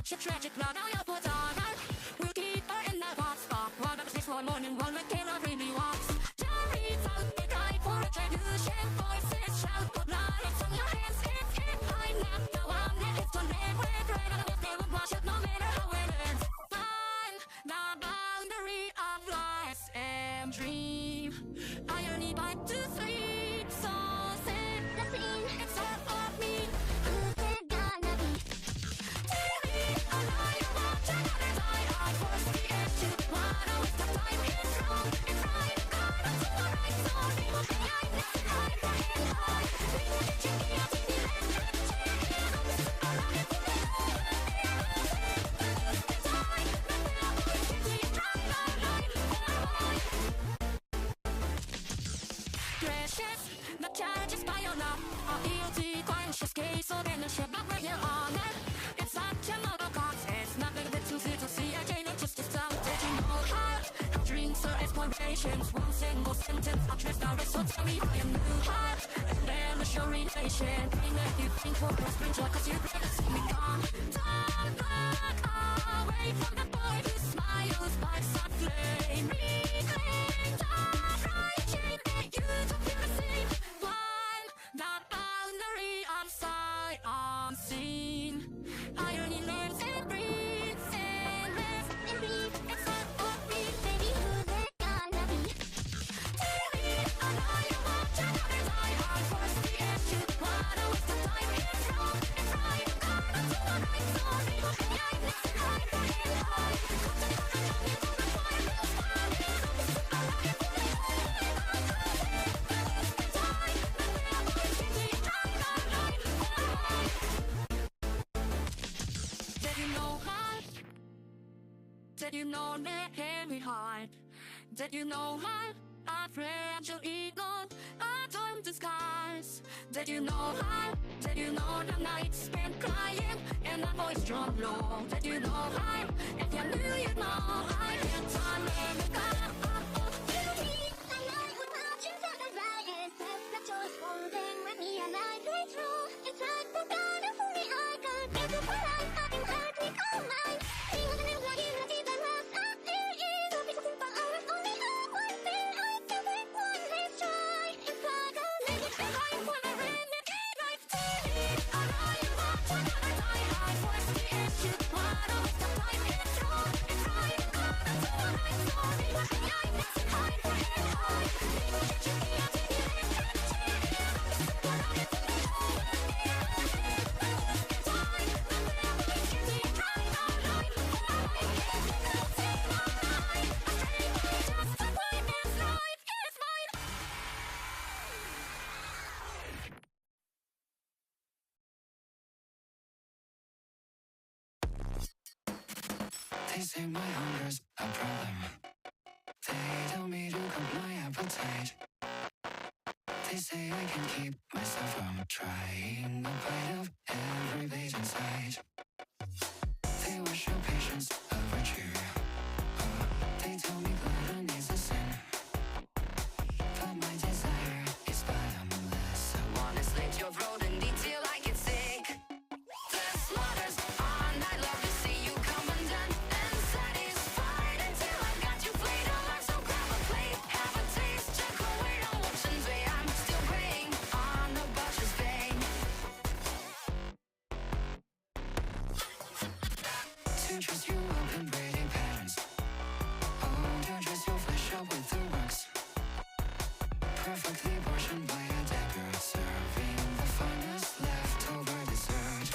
such a tragic blood. Now you're put on. We'll keep her in that hot spot. One of this one morning, one with Kayla really walks. Jerry's out, they died for a retribution. Voices shout, put lights on your hands. It's high now. Now I'm there. It's one red, red, red. And I will wash it no matter how it ends. I'm the boundary of lies and dream. Irony but to sleep. So sad, the scene. It's all of me. Who's it gonna be? Jerry, a liar, watch another die. I force the edge to what I waste of time. It's wrong, it's right. Gotta do what right. So they will be I next high for him high. They will be cheeky, I'll take the land. The charges by your love are guilty, conscious case, so then the ship not bring you on it. It's such a motor cost, it's nothing that too to see. I can't just stop. Did you know how dreams are explorations? One single sentence, I'll twist our wrist, so tell me I am new heart. And then the show relation, ain't let you think for a stranger, cause you'd rather see me gone. Don't look away from the boy who smiles by sun flame. Reclaim the right chain that you don't feel the same. The boundary of sight unseen. Irony lives and breathes and lives and breathes. It's not for me, baby, who's it gonna be? Jerry, a liar, watch another die. I force the edge to what a waste of time. It's wrong, it's right. Gotta do what right. So they will be I next high for him high. Come to the young, you gonna find real fun. It's a liar, for me, did you know that heavy heart? Did you know my fragile ego, a torn disguise? Did you know did you know the nights spent crying and my voice drawn low? Did you know if you knew you'd know I had time and the holding with me and I play through. It's like the God of who we are. God, get the what I fucking heard me call mine. He wasn't in bloody, bloody, the last I did. Don't be so simple, I was only up one thing. I feel it one last try. It's like a language behind when I ran the game. Life TV, I know you watch another die. I force the edge to what I waste of time. It's wrong, it's right. Gotta do what right. So they will be I next high for him high. They will get you, I'll take you in. They say my hunger's a problem. They tell me to cut my appetite. They say I can keep myself from trying a bite of every page inside. They wish your patience a virtue. They tell me gluttony's a sin. But my desire is bottomless. I wanna slit your throat and eat till I get sick. The slaughter's on, I'd love to see you come undone and satisfied until I've got you flayed alive. So grab a plate, have a taste, check away on options, babe. I'm still preying on the butcher's vein. To trust you open braiding patterns. Oh, to dress your flesh up with the works. Perfectly portioned by a dagger, serving the finest leftover dessert.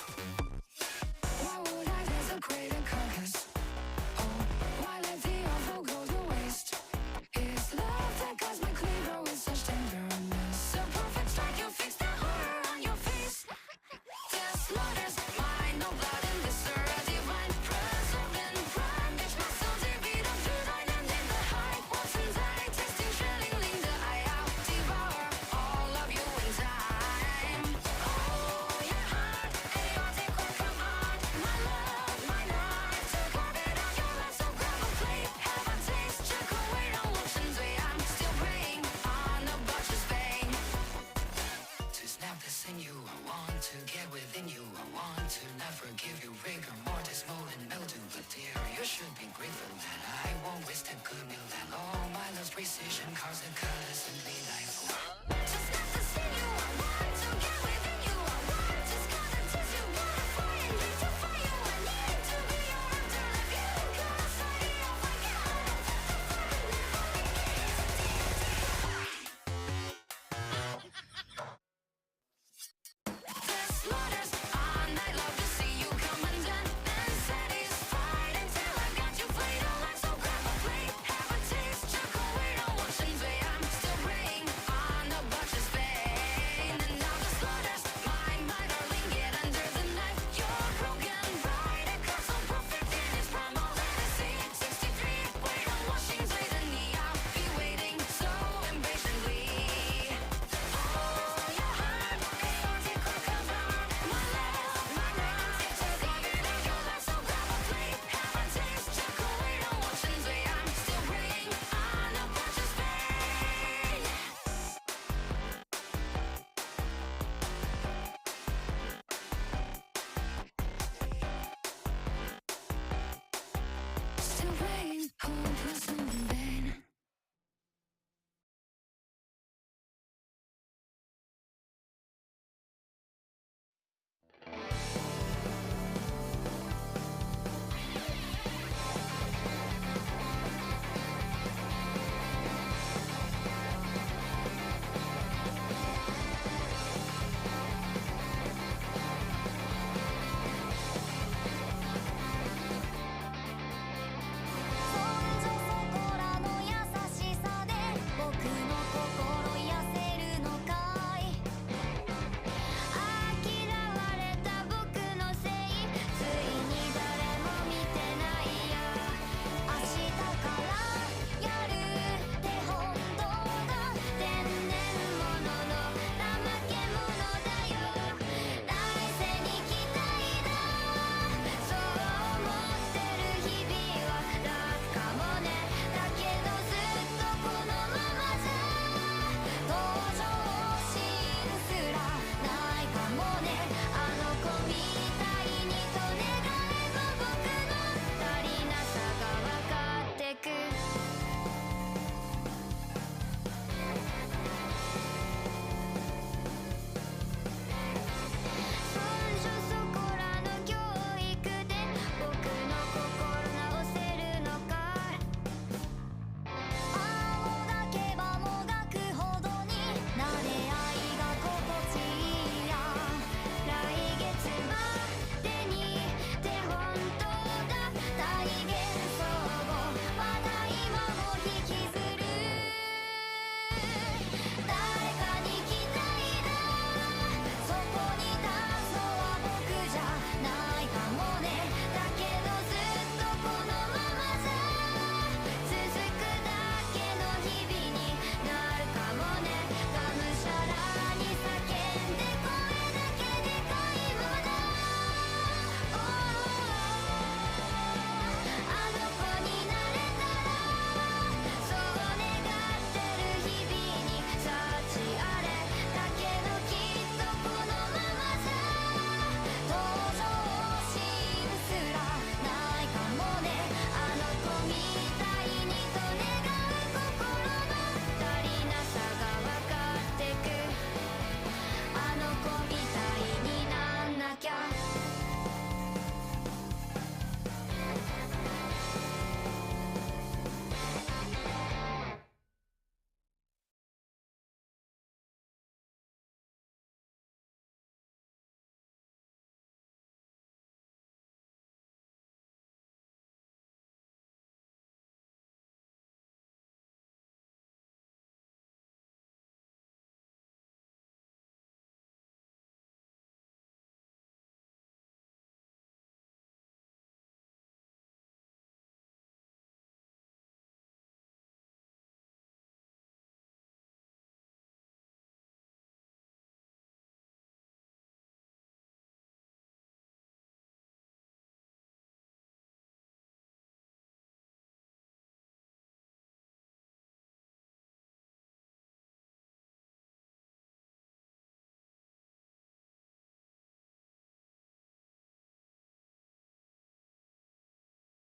Why would I desecrate a carcass? Oh, why let the awful go to waste? It's love that guides my cleaver with such tenderness. A perfect strike, you fix the horror on your face. The slaughter's mine, no blood in this earth divine. Preserved in prime, bitch, my soul's a beat of through thine and in the high. Once and I tasting, shrilling, linger, I out, devour all to not forgive you. Rigor mortis, mold and mildew. But dear, you should be grateful that I won't waste a good meal. That all my love's precision caused the colors simply like